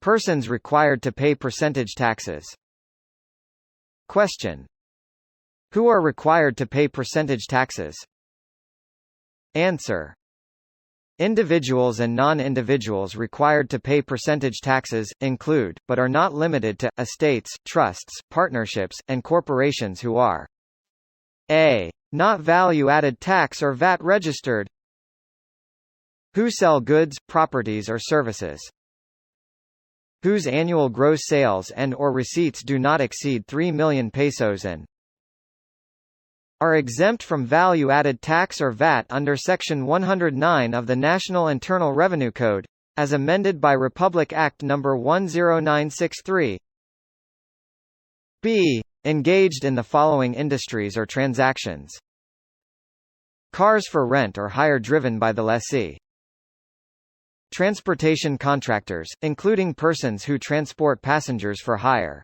Persons required to pay percentage taxes. Question. Who are required to pay percentage taxes? Answer. Individuals and non-individuals required to pay percentage taxes, include, but are not limited to, estates, trusts, partnerships, and corporations who are a. Not value-added tax or VAT registered, who sell goods, properties or services, whose annual gross sales and/or receipts do not exceed 3 million pesos and are exempt from value-added tax or VAT under Section 109 of the National Internal Revenue Code, as amended by Republic Act No. 10963. B. Engaged in the following industries or transactions. Cars for rent or hire driven by the lessee. Transportation contractors, including persons who transport passengers for hire.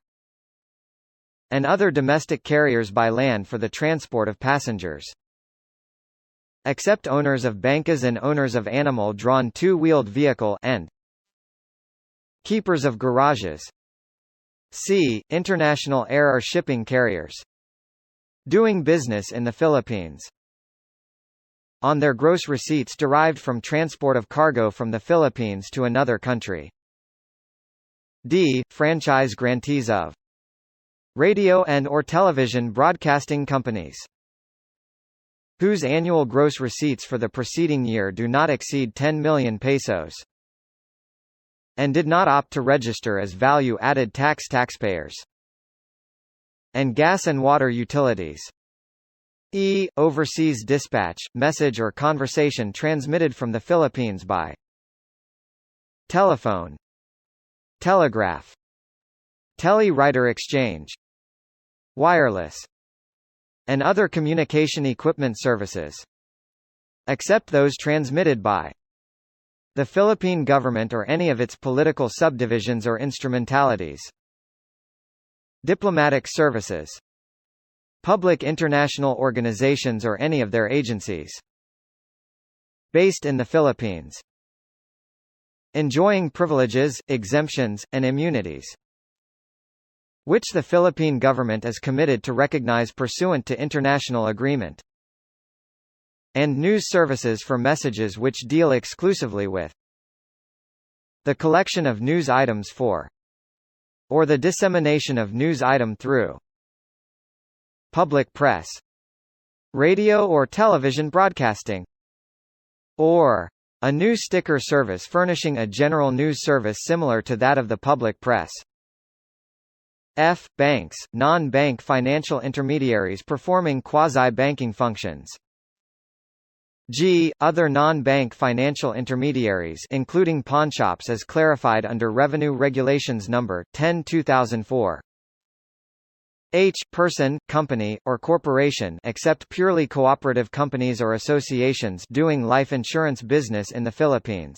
And other domestic carriers by land for the transport of passengers. Except owners of bancas and owners of animal-drawn two-wheeled vehicle and keepers of garages. C. International air or shipping carriers. Doing business in the Philippines. On their gross receipts derived from transport of cargo from the Philippines to another country. D. Franchise grantees of radio and/or television broadcasting companies, whose annual gross receipts for the preceding year do not exceed 10 million pesos, and did not opt to register as value-added tax taxpayers. And gas and water utilities. E. Overseas dispatch, message or conversation transmitted from the Philippines by telephone, telegraph, tele-writer exchange, wireless, and other communication equipment services, except those transmitted by the Philippine government or any of its political subdivisions or instrumentalities. Diplomatic services. Public international organizations or any of their agencies. Based in the Philippines. Enjoying privileges, exemptions, and immunities, which the Philippine government is committed to recognize pursuant to international agreement. And news services for messages which deal exclusively with the collection of news items for or the dissemination of news item through public press, radio or television broadcasting, or a news sticker service furnishing a general news service similar to that of the public press. F. Banks, non-bank financial intermediaries performing quasi-banking functions. G. Other non-bank financial intermediaries including pawnshops as clarified under Revenue Regulations No. 10/2004. H. Person, company, or corporation except purely cooperative companies or associations doing life insurance business in the Philippines.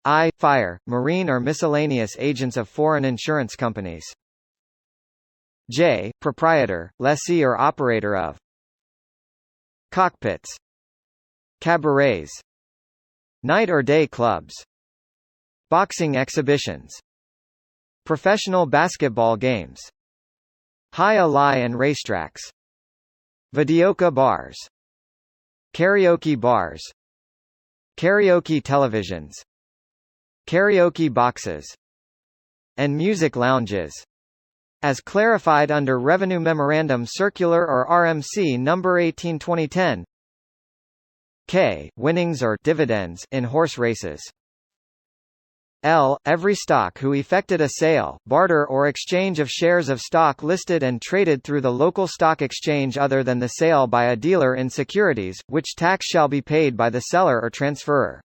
I. Fire, marine or miscellaneous agents of foreign insurance companies. J. Proprietor, lessee or operator of cockpits, cabarets, night or day clubs, boxing exhibitions, professional basketball games, high alai and racetracks, videoka bars, karaoke bars, karaoke televisions, karaoke boxes, and music lounges, as clarified under Revenue Memorandum Circular or RMC No. 18/2010. K. Winnings or dividends in horse races. L. Every stock who effected a sale, barter or exchange of shares of stock listed and traded through the local stock exchange other than the sale by a dealer in securities, which tax shall be paid by the seller or transferor.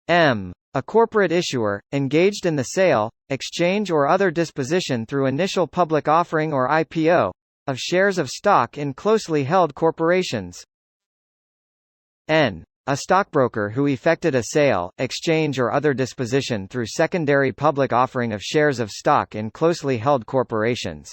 M. A corporate issuer, engaged in the sale, exchange or other disposition through initial public offering or IPO, of shares of stock in closely held corporations. N. A stockbroker who effected a sale, exchange or other disposition through secondary public offering of shares of stock in closely held corporations.